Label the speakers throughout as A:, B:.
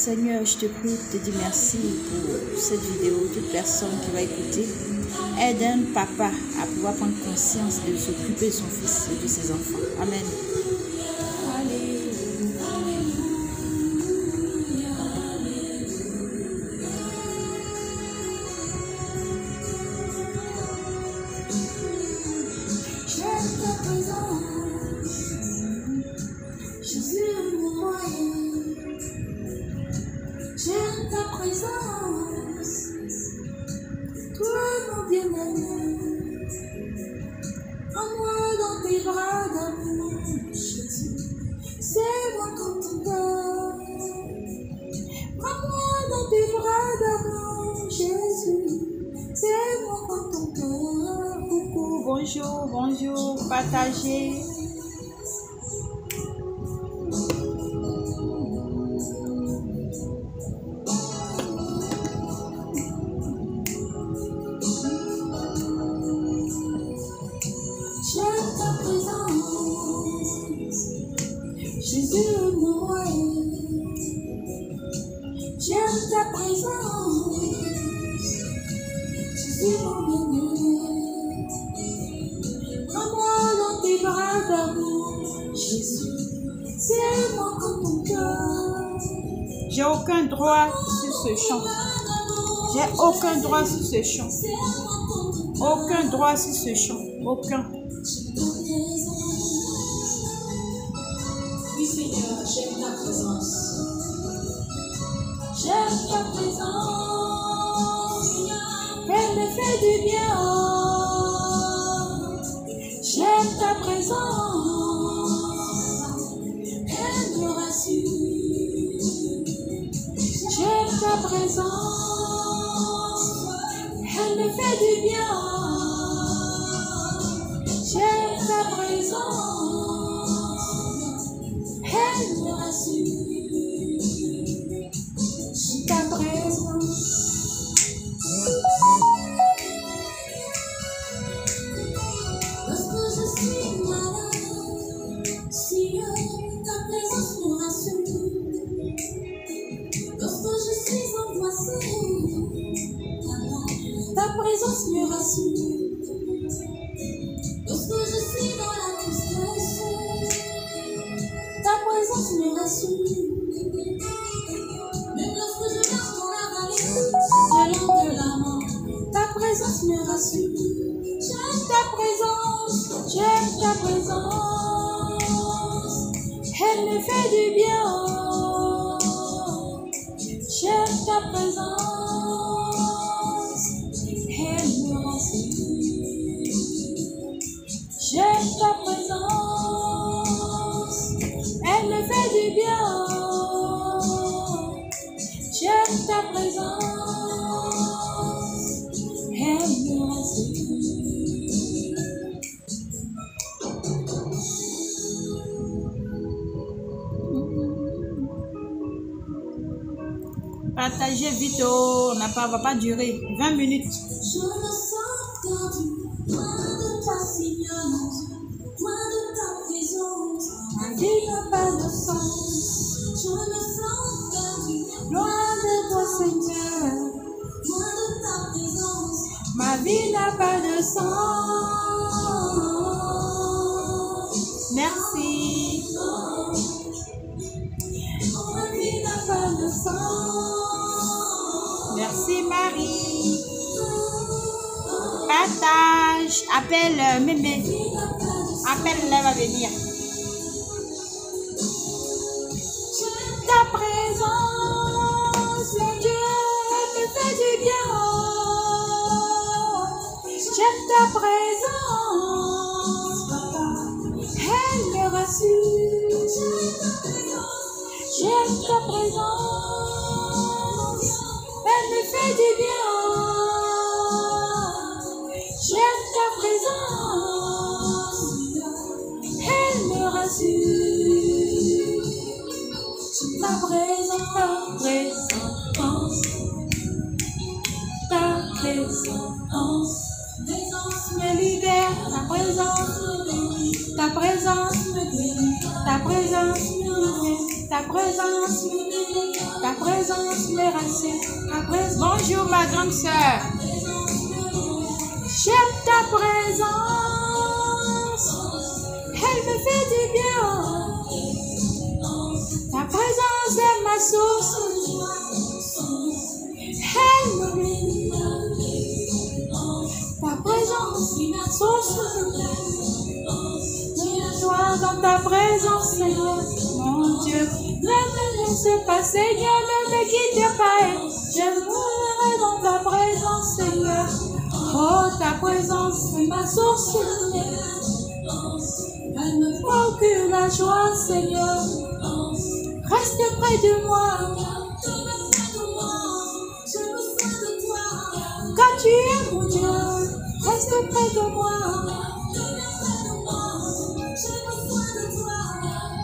A: Seigneur, je te prie, je te dis merci pour cette vidéo. Toute personne qui va écouter, aide un papa à pouvoir prendre conscience de s'occuper de son fils et de ses enfants. Amen.
B: J'aime ta présence, toi mon bien-aimé. Prends-moi dans tes bras d'amour, Jésus. C'est moi comme ton cœur. Prends-moi dans tes bras d'amour, Jésus. C'est moi comme ton cœur.
A: Coucou, bonjour, bonjour, partagez.
B: J'aime ta présence, Jésus mon roi. J'aime ta présence, Jésus mon bien-aimé. Prends-moi dans tes bras d'amour, Jésus. C'est moi comme ton cœur.
A: J'ai aucun droit sur ce chant. J'ai aucun droit sur ce chant. Aucun droit sur ce chant. Aucun.
B: Oui Seigneur, j'aime ta présence. J'aime ta présence. Elle me fait du bien. J'aime ta présence. Elle me rassure. J'aime ta présence. Elle me fait du bien. J'aime ta présence. Elle me rassure. Ta présence. Lorsque je suis malade, Seigneur, ta présence me rassure. Lorsque je suis angoissée, ta présence me rassure. Lorsque je suis dans la tristesse, ta présence me rassure. Même lorsque je marche dans la vallée de la mort, ta présence me rassure. J'aime ta présence, j'aime ta présence. Elle me fait du bien. J'aime ta présence. Elle me rassure. J'aime ta présence. Elle me fait du bien. J'aime ta présence. Elle me rassure.
A: Partagez vite, oh, on va pas durer 20 minutes.
B: Je me sens perdu, loin de ta silence, loin de ta présence. Ma vie n'a pas de sens. Je me sens perdu, loin de toi, Seigneur, loin de ta présence. Ma vie n'a pas de sens.
A: Merci.
B: Ma vie n'a pas de sens.
A: Merci Marie. Partage. Appelle Mémé. Appelle-la, elle va venir.
B: Ta présence, mon Dieu, me fait du bien. J'aime ta présence, papa, elle me rassure. J'aime ta présence, elle me fait du bien. J'aime ta présence, elle me rassure. Ta présence, ta présence me libère, ta présence me guérit, ta présence me guérit,
A: ta présence me rassure. Bonjour ma grande sœur. J'aime ta présence, elle me fait du bien. Ta présence est ma source, elle me bénit. Ta présence est ma source. Toi dans ta présence, Seigneur, mon Dieu, ne me laisse pas, Seigneur, ne me quitte pas. Je mourrai dans ta présence, Seigneur. Oh, ta présence est ma source. Elle me procure la joie, Seigneur. Reste près de moi. Quand tu es mon Dieu, reste près de moi.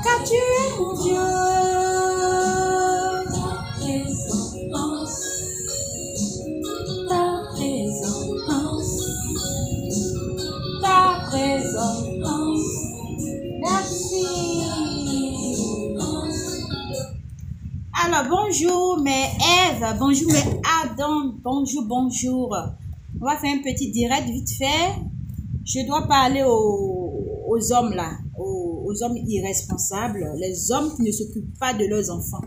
A: Quand tu es mon Dieu, ta présence, merci. Alors bonjour mes Ève, bonjour mes Adam, bonjour. On va faire un petit direct vite fait. Je dois parler aux hommes là, aux hommes irresponsables, les hommes qui ne s'occupent pas de leurs enfants.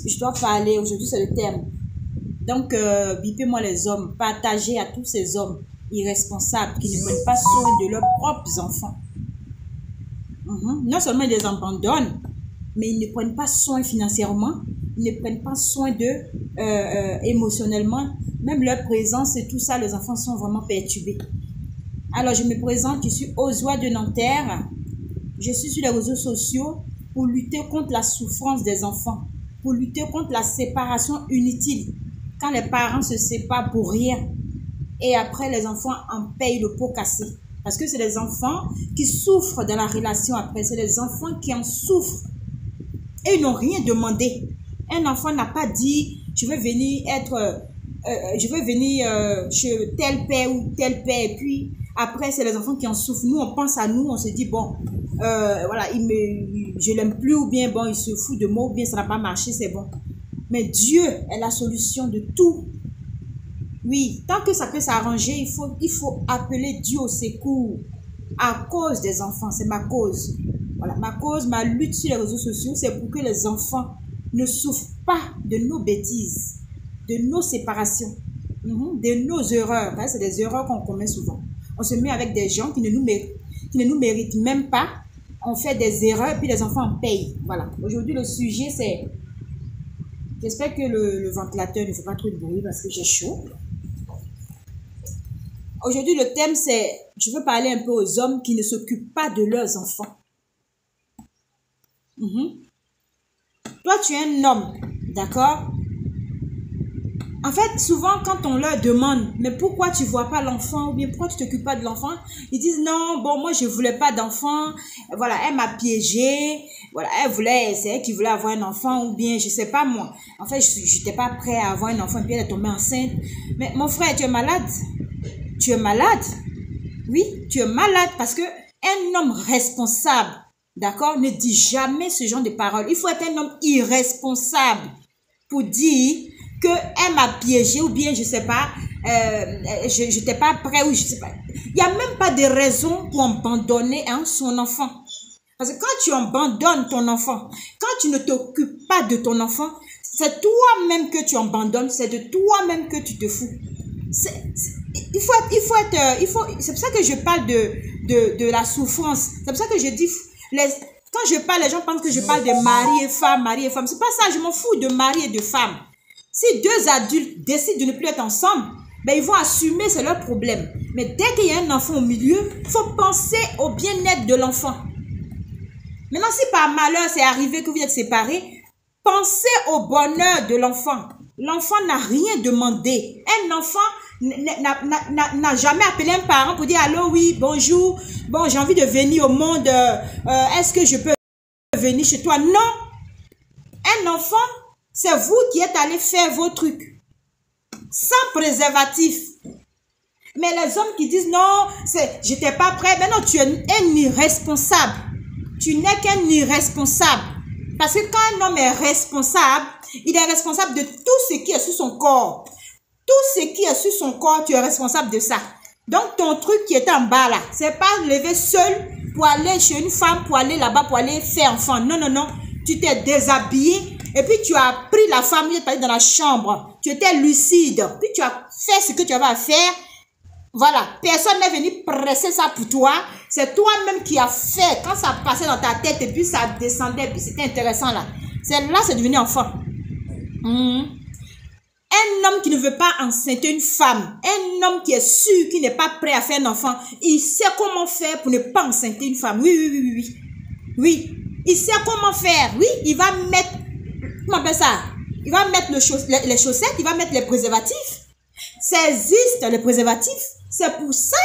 A: Je dois parler, aujourd'hui c'est le thème. Donc, bipez-moi les hommes, partagez à tous ces hommes irresponsables qui ne prennent pas soin de leurs propres enfants. Non seulement ils les abandonnent, mais ils ne prennent pas soin financièrement, ils ne prennent pas soin d'eux émotionnellement. Même leur présence et tout ça, les enfants sont vraiment perturbés. Alors, je me présente, je suis Oswa de Nanterre. Je suis sur les réseaux sociaux pour lutter contre la souffrance des enfants, pour lutter contre la séparation inutile. Quand les parents se séparent pour rien et après les enfants en payent le pot cassé. Parce que c'est les enfants qui souffrent dans la relation après, c'est les enfants qui en souffrent. Et ils n'ont rien demandé. Un enfant n'a pas dit, je veux venir chez tel père ou tel père. Et puis après, c'est les enfants qui en souffrent. Nous, on pense à nous, on se dit, bon, voilà, je l'aime plus ou bien, bon, il se fout de moi ou bien ça n'a pas marché, c'est bon. Mais Dieu est la solution de tout. Oui, tant que ça peut s'arranger, il faut appeler Dieu au secours à cause des enfants. C'est ma cause. Voilà, ma cause, ma lutte sur les réseaux sociaux, c'est pour que les enfants ne souffrent pas de nos bêtises, de nos séparations, de nos erreurs. C'est des erreurs qu'on commet souvent. On se met avec des gens qui ne nous méritent même pas. On fait des erreurs et puis les enfants en payent. Voilà. Aujourd'hui, le sujet, c'est... J'espère que le ventilateur ne fait pas trop de bruit parce que j'ai chaud. Aujourd'hui, le thème, c'est... Je veux parler un peu aux hommes qui ne s'occupent pas de leurs enfants. Toi, tu es un homme, d'accord? En fait, souvent, quand on leur demande, mais pourquoi tu ne vois pas l'enfant ou bien pourquoi tu ne t'occupes pas de l'enfant, ils disent non, bon, moi, je ne voulais pas d'enfant. Voilà, elle m'a piégé. Voilà, c'est elle qui voulait avoir un enfant ou bien, je ne sais pas moi. En fait, je n'étais pas prêt à avoir un enfant et puis elle est tombée enceinte. Mais mon frère, tu es malade? Tu es malade? Oui, tu es malade parce que un homme responsable, d'accord, ne dit jamais ce genre de paroles. Il faut être un homme irresponsable pour dire que elle m'a piégé ou bien je sais pas, je n'étais pas prêt ou je sais pas. Il n'y a même pas de raison pour abandonner son enfant. Parce que quand tu abandonnes ton enfant, quand tu ne t'occupes pas de ton enfant, c'est toi-même que tu abandonnes, c'est de toi-même que tu te fous. C'est pour ça que je parle de la souffrance. C'est pour ça que je dis, quand je parle, les gens pensent que je parle de mari et femme. C'est pas ça, je m'en fous de mari et de femme. Si deux adultes décident de ne plus être ensemble, ben ils vont assumer, c'est leur problème. Mais dès qu'il y a un enfant au milieu, il faut penser au bien-être de l'enfant. Maintenant, si par malheur c'est arrivé que vous êtes séparés, pensez au bonheur de l'enfant. L'enfant n'a rien demandé. Un enfant n'a jamais appelé un parent pour dire « Allô, oui, bonjour, bon, j'ai envie de venir au monde, est-ce que je peux venir chez toi ?» Non. Un enfant, c'est vous qui êtes allé faire vos trucs sans préservatif. Mais les hommes qui disent « Non, j'étais pas prêt », ben non, tu es un irresponsable. Tu n'es qu'un irresponsable. Parce que quand un homme est responsable, il est responsable de tout ce qui est sur son corps. Tout ce qui est sur son corps, tu es responsable de ça. Donc, ton truc qui est en bas là, c'est pas lever seul pour aller chez une femme, pour aller là-bas, pour aller faire enfant. Non, non, non. Tu t'es déshabillé et puis tu as pris la femme, tu es allé dans la chambre. Tu étais lucide. Puis tu as fait ce que tu avais à faire. Voilà. Personne n'est venu presser ça pour toi. C'est toi-même qui as fait. Quand ça passait dans ta tête et puis ça descendait, puis c'était intéressant là. Là, c'est devenu enfant. Un homme qui ne veut pas enceinter une femme, un homme qui est sûr, qui n'est pas prêt à faire un enfant, il sait comment faire pour ne pas enceinter une femme. Oui, oui, oui, oui, oui. Oui, il sait comment faire. Oui, il va mettre, comment on appelle ça? Il va mettre les chaussettes, il va mettre les préservatifs. Ça existe, les préservatifs. C'est pour ça.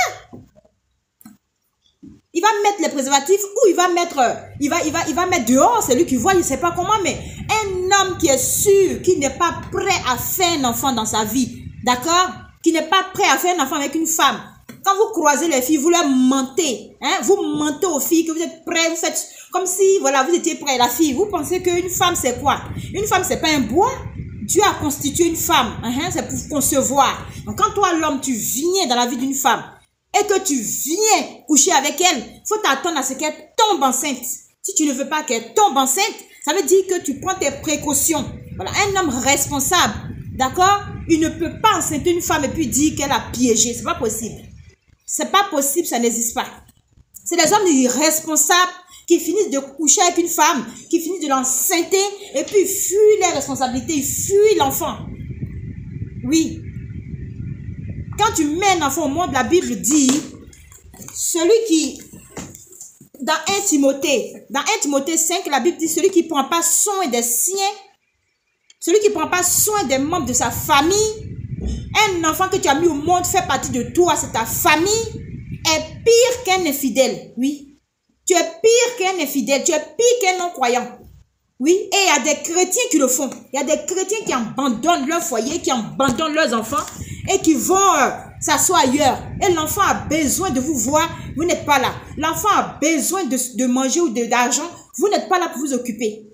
A: Il va mettre les préservatifs ou il va mettre, il va mettre dehors, c'est lui qui voit, il ne sait pas comment, mais un homme qui est sûr, qui n'est pas prêt à faire un enfant dans sa vie, d'accord? Qui n'est pas prêt à faire un enfant avec une femme. Quand vous croisez les filles, vous leur mentez, hein? Vous mentez aux filles que vous êtes prêts, vous faites comme si, voilà, vous étiez prêts. La fille, vous pensez qu'une femme, c'est quoi? Une femme, c'est pas un bois. Dieu a constitué une femme, hein? C'est pour concevoir. Donc, quand toi, l'homme, tu viens dans la vie d'une femme, et que tu viens coucher avec elle, il faut t'attendre à ce qu'elle tombe enceinte. Si tu ne veux pas qu'elle tombe enceinte, ça veut dire que tu prends tes précautions. Voilà, un homme responsable, d'accord? Il ne peut pas enceinte une femme et puis dire qu'elle a piégé. C'est pas possible. C'est pas possible, ça n'existe pas. C'est des hommes irresponsables qui finissent de coucher avec une femme, qui finissent de l'enceinter et puis ils fuient les responsabilités, ils fuient l'enfant. Oui. Quand tu mets un enfant au monde, la Bible dit, celui qui, dans 1 Timothée 5, la Bible dit, celui qui ne prend pas soin des siens, celui qui ne prend pas soin des membres de sa famille, un enfant que tu as mis au monde fait partie de toi, c'est ta famille, est pire qu'un infidèle. Oui, tu es pire qu'un infidèle, tu es pire qu'un non-croyant. Oui, et il y a des chrétiens qui le font. Il y a des chrétiens qui abandonnent leur foyer, qui abandonnent leurs enfants et qui vont s'asseoir ailleurs. Et l'enfant a besoin de vous voir, vous n'êtes pas là. L'enfant a besoin de manger ou d'argent, vous n'êtes pas là pour vous occuper.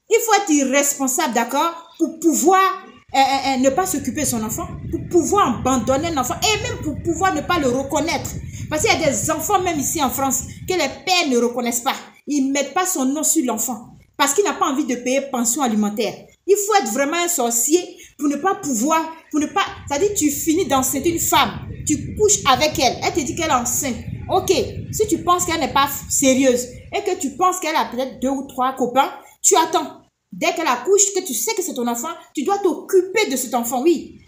A: Il faut être irresponsable, d'accord, pour pouvoir ne pas s'occuper de son enfant, pour pouvoir abandonner un enfant et même pour pouvoir ne pas le reconnaître. Parce qu'il y a des enfants, même ici en France, que les pères ne reconnaissent pas. Ils ne mettent pas son nom sur l'enfant parce qu'il n'a pas envie de payer pension alimentaire. Il faut être vraiment un sorcier pour ne pas pouvoir, c'est-à-dire tu finis d'enceinte une femme, tu couches avec elle, elle te dit qu'elle est enceinte. Ok, si tu penses qu'elle n'est pas sérieuse et que tu penses qu'elle a peut-être 2 ou 3 copains, tu attends. Dès qu'elle accouche, que tu sais que c'est ton enfant, tu dois t'occuper de cet enfant, oui.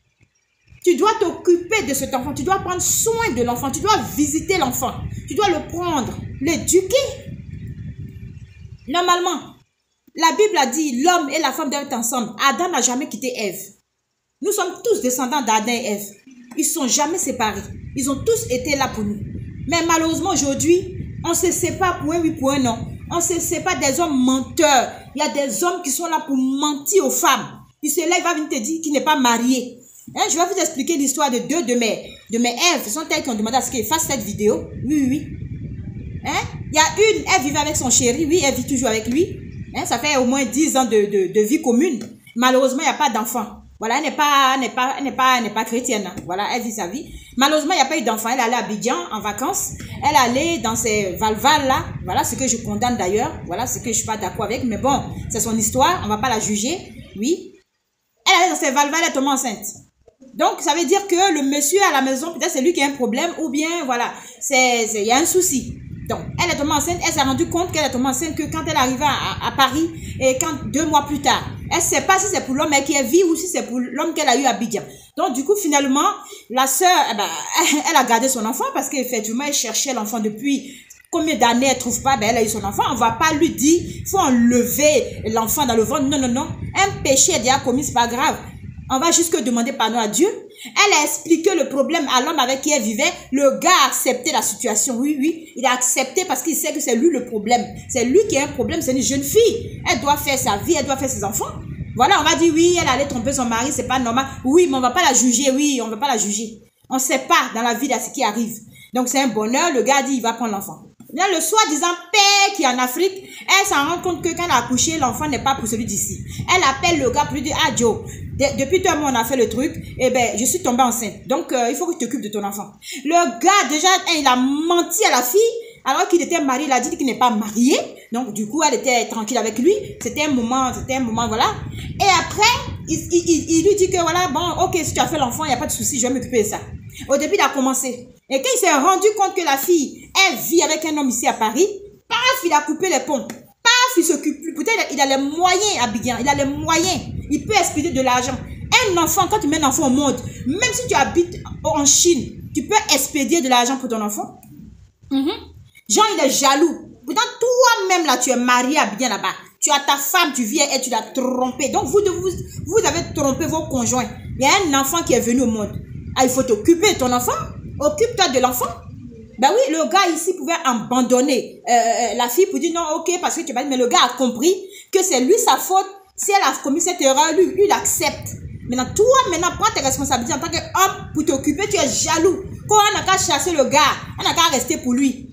A: Tu dois t'occuper de cet enfant, tu dois prendre soin de l'enfant, tu dois visiter l'enfant, tu dois le prendre, l'éduquer. Normalement, la Bible a dit l'homme et la femme doivent être ensemble. Adam n'a jamais quitté Ève. Nous sommes tous descendants d'Adam et Ève. Ils ne sont jamais séparés. Ils ont tous été là pour nous. Mais malheureusement aujourd'hui, on se sépare pour un oui, pour un non. On se sépare des hommes menteurs. Il y a des hommes qui sont là pour mentir aux femmes. Il se lève, il va venir te dire qu'il n'est pas marié. Hein, je vais vous expliquer l'histoire de 2 de mes Ève. Ce sont elles qui ont demandé à ce qu'il fasse cette vidéo. Oui, oui. Hein? Il y a une, elle vivait avec son chéri. Oui, elle vit toujours avec lui. Hein? Ça fait au moins 10 ans de vie commune. Malheureusement, il n'y a pas d'enfant. Voilà, elle n'est pas chrétienne. Hein. Voilà, elle vit sa vie. Malheureusement, il n'y a pas eu d'enfant. Elle allait à Abidjan en vacances. Elle allait dans ces valvales là. Voilà ce que je condamne d'ailleurs. Voilà ce que je ne suis pas d'accord avec. Mais bon, c'est son histoire. On ne va pas la juger. Oui. Elle allait dans ces valvales, elle est tombée enceinte. Donc, ça veut dire que le monsieur à la maison, peut-être c'est lui qui a un problème. Ou bien, voilà, il y a un souci. Donc, elle est tombée enceinte, elle s'est rendue compte qu'elle est tombée enceinte que quand elle arrivait à Paris, et 2 mois plus tard, elle ne sait pas si c'est pour l'homme qui est vie ou si c'est pour l'homme qu'elle a eu à Abidjan. Donc, du coup, finalement, la sœur, elle a gardé son enfant parce qu'effectivement, elle cherchait l'enfant depuis combien d'années, elle ne trouve pas, elle a eu son enfant. On ne va pas lui dire, il faut enlever l'enfant dans le ventre. Non, non, non. Un péché est déjà commis, ce n'est pas grave. On va jusque demander pardon à Dieu. Elle a expliqué le problème à l'homme avec qui elle vivait. Le gars a accepté la situation. Oui, oui. Il a accepté parce qu'il sait que c'est lui le problème. C'est lui qui a un problème. C'est une jeune fille. Elle doit faire sa vie. Elle doit faire ses enfants. Voilà, on va dire oui, elle allait tromper son mari. C'est pas normal. Oui, mais on va pas la juger. Oui, on va pas la juger. On sait pas dans la vie là ce qui arrive. Donc c'est un bonheur. Le gars dit il va prendre l'enfant. Bien, le soi-disant père qui est en Afrique, elle s'en rend compte que quand elle a accouché, l'enfant n'est pas pour celui d'ici. Elle appelle le gars pour lui dire, ah Joe, depuis 2 mois on a fait le truc, et ben je suis tombée enceinte. Donc il faut que tu t'occupes de ton enfant. Le gars déjà, il a menti à la fille, alors qu'il était marié, il a dit qu'il n'est pas marié. Donc du coup elle était tranquille avec lui. C'était un moment, voilà. Et après, il lui dit que voilà, bon, ok, si tu as fait l'enfant, il n'y a pas de souci, je vais m'occuper de ça. Au début, il a commencé. Et quand il s'est rendu compte que la fille, elle vit avec un homme ici à Paris, paf, il a coupé les ponts. Paf, il s'occupe plus. Peut-être il a les moyens, Abidjan, il a les moyens. Il peut expédier de l'argent. Un enfant, quand tu mets un enfant au monde, même si tu habites en Chine, tu peux expédier de l'argent pour ton enfant. Genre, il est jaloux. Pourtant, toi-même, là, tu es marié à Abidjan là-bas. Tu as ta femme, tu viens et tu l'as trompée. Donc, vous avez trompé vos conjoints. Il y a un enfant qui est venu au monde. Ah, il faut t'occuper de ton enfant. Occupe-toi de l'enfant. Ben oui, le gars ici pouvait abandonner la fille pour dire non, ok, parce que tu vas. Mais le gars a compris que c'est lui sa faute. Si elle a commis cette erreur, lui il accepte. Maintenant, toi, prends tes responsabilités en tant qu'homme pour t'occuper. Tu es jaloux. Quand on n'a qu'à chasser le gars, on n'a qu'à rester pour lui.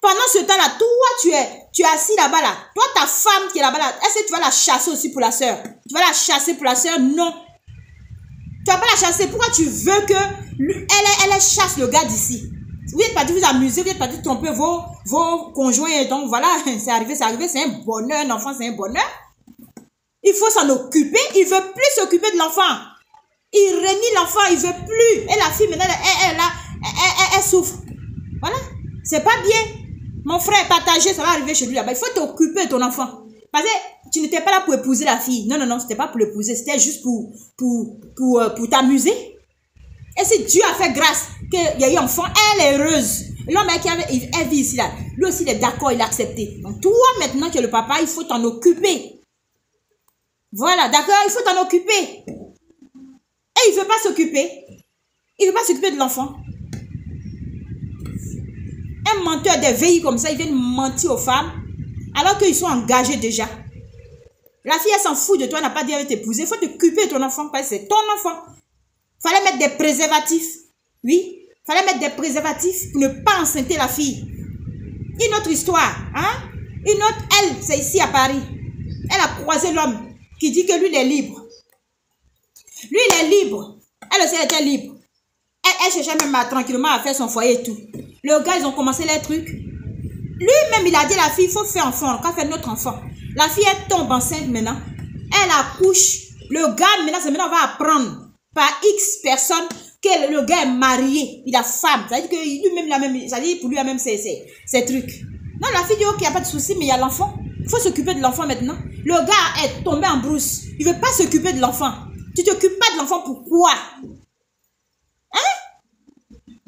A: Pendant ce temps-là, toi, tu es assis là-bas, là. Toi, ta femme qui est là-bas, là, est-ce que tu vas la chasser aussi pour la sœur? Tu vas la chasser pour la sœur? Non. Tu vas pas la chasser. Pourquoi tu veux que elle chasse le gars d'ici? Vous êtes partis vous amuser, vous êtes partis tromper vos conjoints. Donc voilà, c'est arrivé, c'est un bonheur. Un enfant, c'est un bonheur. Il faut s'en occuper. Il ne veut plus s'occuper de l'enfant. Il renie l'enfant, il ne veut plus. Et la fille, maintenant, elle souffre. Voilà. C'est pas bien. Mon frère, partager, ça va arriver chez lui là-bas. Il faut t'occuper de ton enfant. Parce que tu n'étais pas là pour épouser la fille. Non, non, non, c'était pas pour l'épouser. C'était juste pour t'amuser. Et si Dieu a fait grâce qu'il y a eu enfant, elle est heureuse. L'homme elle vit ici là. Lui aussi, il est d'accord, il a accepté. Donc toi, maintenant que le papa, il faut t'en occuper. Voilà, d'accord, il faut t'en occuper. Et il ne veut pas s'occuper. Il ne veut pas s'occuper de l'enfant. Un menteur des veilles comme ça, il vient mentir aux femmes alors qu'ils sont engagés déjà. La fille, elle s'en fout de toi, elle n'a pas dit avec t'épouser. Il faut t'occuper de ton enfant parce que c'est ton enfant. Fallait mettre des préservatifs. Oui, fallait mettre des préservatifs pour ne pas enceinter la fille. Une autre histoire, hein? Une autre, elle, c'est ici à Paris. Elle a croisé l'homme qui dit que lui, il est libre. Lui, il est libre. Elle aussi, elle était libre. Elle cherchait même tranquillement à faire son foyer et tout. Le gars, ils ont commencé les trucs. Lui-même, il a dit à la fille, il faut faire enfant, quand faire notre enfant. La fille, elle tombe enceinte maintenant. Elle accouche. Le gars, maintenant, on va apprendre par X personnes que le gars est marié. Il a femme. Ça veut dire que lui-même, ça veut dire pour lui, il a même ces trucs. Non, la fille dit, ok, il n'y a pas de souci, mais il y a l'enfant. Il faut s'occuper de l'enfant maintenant. Le gars est tombé en brousse. Il ne veut pas s'occuper de l'enfant. Tu ne t'occupes pas de l'enfant, pourquoi?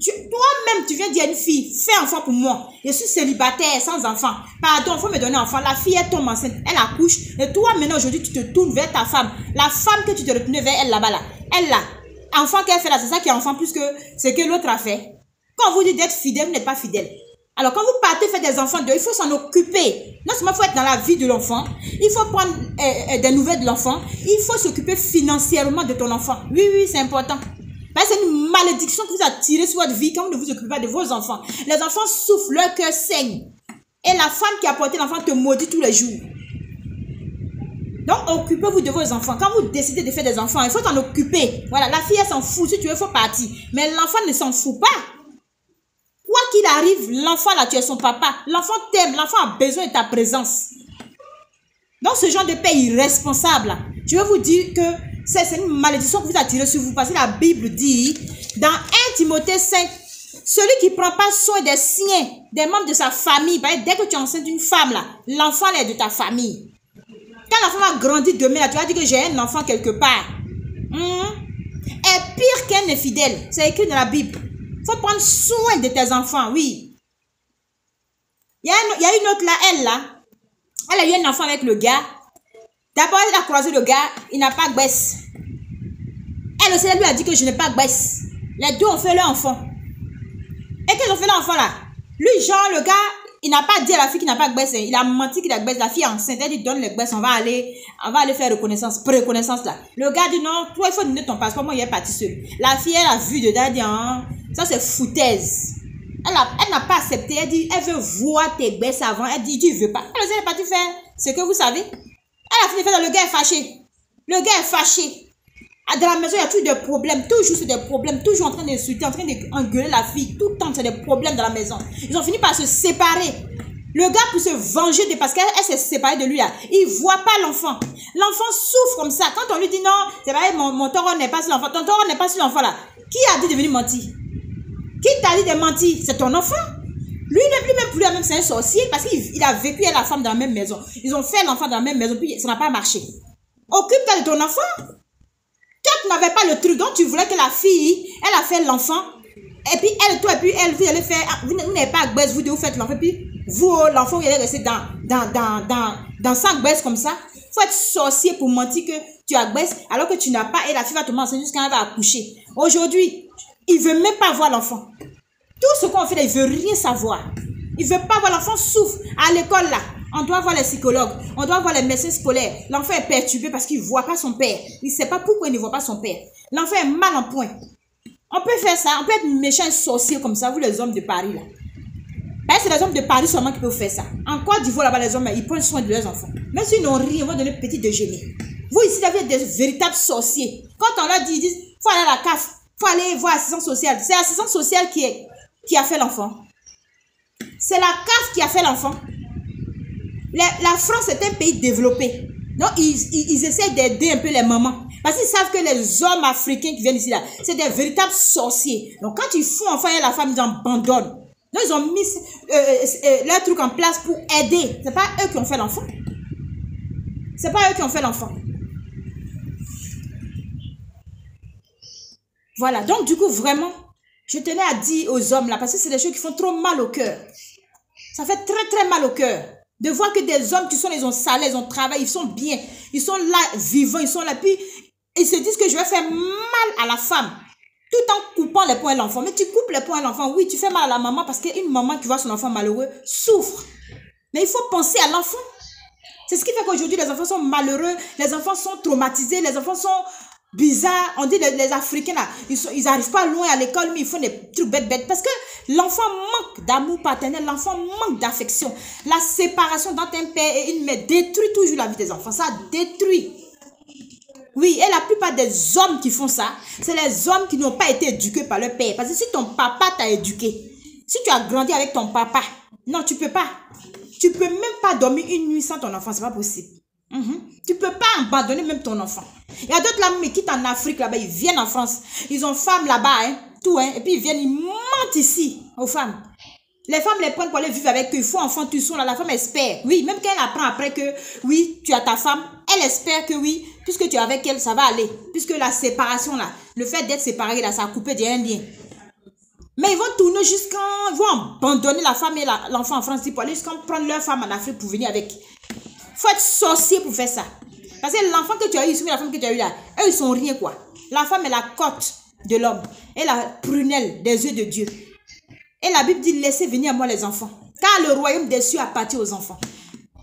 A: Toi-même, tu viens dire à une fille, fais enfant pour moi. Je suis célibataire, sans enfant. Pardon, il faut me donner un enfant. La fille, elle tombe enceinte, elle accouche. Et toi, maintenant, aujourd'hui, tu te tournes vers ta femme. La femme que tu te retenais vers elle là-bas, là. Elle, là. Enfant qu'elle fait là, c'est ça qui est enfant plus que ce que l'autre a fait. Quand vous dites d'être fidèle, vous n'êtes pas fidèle. Alors, quand vous partez faire des enfants, il faut s'en occuper. Non seulement il faut être dans la vie de l'enfant, il faut prendre des nouvelles de l'enfant, il faut s'occuper financièrement de ton enfant. Oui, oui, c'est important. C'est une malédiction que vous attirez sur votre vie quand vous ne vous occupez pas de vos enfants. Les enfants souffrent, leur cœur saigne. Et la femme qui a porté l'enfant te maudit tous les jours. Donc, occupez-vous de vos enfants. Quand vous décidez de faire des enfants, il faut t'en occuper. Voilà, la fille, elle s'en fout. Si tu veux, il faut partir. Mais l'enfant ne s'en fout pas. Quoi qu'il arrive, l'enfant là, tu es son papa. L'enfant t'aime, l'enfant a besoin de ta présence. Donc, ce genre de père irresponsable, je veux vous dire que c'est une malédiction que vous attirez sur vous. Parce que la Bible dit, dans 1 Timothée 5, celui qui ne prend pas soin des siens, des membres de sa famille, dès que tu enceintes une femme, là, l'enfant est de ta famille. Quand l'enfant va grandir demain, là, tu vas dire que j'ai un enfant quelque part. Est pire qu'un infidèle. C'est écrit dans la Bible. Il faut prendre soin de tes enfants, oui. Il y a une autre là, elle a eu un enfant avec le gars. D'abord, elle a croisé le gars, il n'a pas de baisse. Elle aussi, elle lui a dit que je n'ai pas de baisse. Les deux ont fait leur enfant. Et qu'ils ont fait leur enfant là, lui, genre, le gars, il n'a pas dit à la fille qu'il n'a pas de baisse. Il a menti qu'il a de baisse. La fille est enceinte, elle dit donne les baisses, on va aller faire reconnaissance, pré-reconnaissance là. Le gars dit non, toi, il faut donner ton passeport, moi, il est parti seul. La fille, elle a vu dedans, elle dit, ça c'est foutaise. Elle n'a pas accepté. Elle dit, elle veut voir tes baisses avant. Elle dit, tu ne veux pas. Alors, elle est partie faire ce que vous savez. Elle a fini de faire, le gars est fâché. Le gars est fâché. Dans la maison, il y a toujours des problèmes. Toujours, c'est des problèmes. Toujours en train d'insulter, en train d'engueuler la fille. Tout le temps, c'est des problèmes dans la maison. Ils ont fini par se séparer. Le gars, pour se venger de parce qu'elle s'est séparée de lui, là, il ne voit pas l'enfant. L'enfant souffre comme ça. Quand on lui dit non, c'est vrai, mon taureau n'est pas sur l'enfant. Ton taureau n'est pas sur l'enfant là. Qui a dit de venir mentir? Qui t'a dit de mentir? C'est ton enfant. Lui-même, pour lui-même, c'est un sorcier parce qu'il a vécu et la femme dans la même maison. Ils ont fait l'enfant dans la même maison, puis ça n'a pas marché. Occupe-toi de ton enfant. Toi, tu n'avais pas le truc, donc tu voulais que la fille, elle a fait l'enfant. Et puis elle, toi, et puis elle, vous allez faire, vous n'avez pas à vous deux, vous faites l'enfant, puis vous, l'enfant, vous allez rester dans 5 baisses comme ça. Il faut être sorcier pour mentir que tu abaisses alors que tu n'as pas, et la fille va tomber enceinte jusqu'à elle va accoucher. Aujourd'hui, il ne veut même pas voir l'enfant. Tout ce qu'on fait là, il ne veut rien savoir. Il ne veut pas voir l'enfant souffre. À l'école là, on doit voir les psychologues, on doit voir les médecins scolaires. L'enfant est perturbé parce qu'il ne voit pas son père. Il ne sait pas pourquoi il ne voit pas son père. L'enfant est mal en point. On peut faire ça, on peut être méchant sorcier comme ça, vous les hommes de Paris là. C'est les hommes de Paris seulement qui peuvent faire ça. En Côte d'Ivoire là-bas, les hommes, ils prennent soin de leurs enfants. Même s'ils n'ont rien, ils vont donner petit déjeuner. Vous ici, vous avez des véritables sorciers. Quand on leur dit, ils disent, il faut aller à la CAF, il faut aller voir l'assistance sociale. C'est l'assistance sociale qui a fait l'enfant. C'est la CAF qui a fait l'enfant. La France est un pays développé. Donc, ils essaient d'aider un peu les mamans. Parce qu'ils savent que les hommes africains qui viennent ici, là, c'est des véritables sorciers. Donc, quand ils font enfant et la femme, ils abandonnent. Donc, ils ont mis leur truc en place pour aider. Ce n'est pas eux qui ont fait l'enfant. Ce n'est pas eux qui ont fait l'enfant. Voilà. Donc, du coup, vraiment, je tenais à dire aux hommes, là, parce que c'est des choses qui font trop mal au cœur. Ça fait très, très mal au cœur. De voir que des hommes qui sont, ils ont salaire, ils ont travail, ils sont bien. Ils sont là, vivants, ils sont là. Puis, ils se disent que je vais faire mal à la femme. Tout en coupant les poings à l'enfant. Mais tu coupes les poings à l'enfant. Oui, tu fais mal à la maman parce qu'une maman qui voit son enfant malheureux souffre. Mais il faut penser à l'enfant. C'est ce qui fait qu'aujourd'hui, les enfants sont malheureux. Les enfants sont traumatisés. Les enfants sont bizarres. On dit les Africains, là, ils n'arrivent pas loin à l'école, mais ils font des trucs bêtes. Parce que l'enfant manque d'amour paternel. L'enfant manque d'affection. La séparation dans un père et une mère détruit toujours la vie des enfants. Ça détruit. Oui, et la plupart des hommes qui font ça, c'est les hommes qui n'ont pas été éduqués par leur père. Parce que si ton papa t'a éduqué, si tu as grandi avec ton papa, non, tu peux pas. Tu peux même pas dormir une nuit sans ton enfant, c'est pas possible. Tu peux pas abandonner même ton enfant. Il y a d'autres là, mais qui quittent en Afrique là-bas, ils viennent en France. Ils ont femmes là-bas, hein, tout, hein, et puis ils viennent, ils mentent ici aux femmes. Les femmes les prennent pour aller vivre avec eux. Il faut enfant, tu son là. La femme espère. Oui, même quand elle apprend après que, oui, tu as ta femme, elle espère que oui, puisque tu es avec elle, ça va aller. Puisque la séparation là, le fait d'être séparé là, ça a coupé des liens. Mais ils vont tourner jusqu'à, ils vont abandonner la femme et l'enfant en France pour aller jusqu'à prendre leur femme en Afrique pour venir avec. Il faut être sorcier pour faire ça. Parce que l'enfant que tu as eu, la femme que tu as eu là, eux ils sont rien quoi. La femme est la côte de l'homme et la prunelle des yeux de Dieu. Et la Bible dit, laissez venir à moi les enfants. Car le royaume des cieux appartient aux enfants.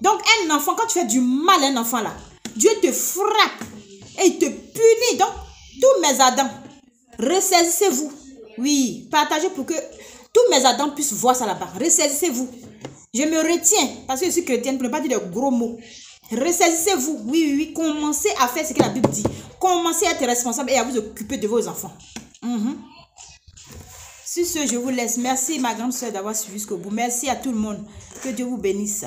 A: Donc un enfant, quand tu fais du mal à un enfant là, Dieu te frappe et il te punit. Donc tous mes Adams, ressaisissez-vous. Oui, partagez pour que tous mes Adams puissent voir ça là-bas. Ressaisissez-vous. Je me retiens parce que je suis chrétienne pour ne pas dire de gros mots. Ressaisissez-vous. Oui. Commencez à faire ce que la Bible dit. Commencez à être responsable et à vous occuper de vos enfants. Sur ce, je vous laisse. Merci ma grande soeur d'avoir suivi jusqu'au bout. Merci à tout le monde. Que Dieu vous bénisse.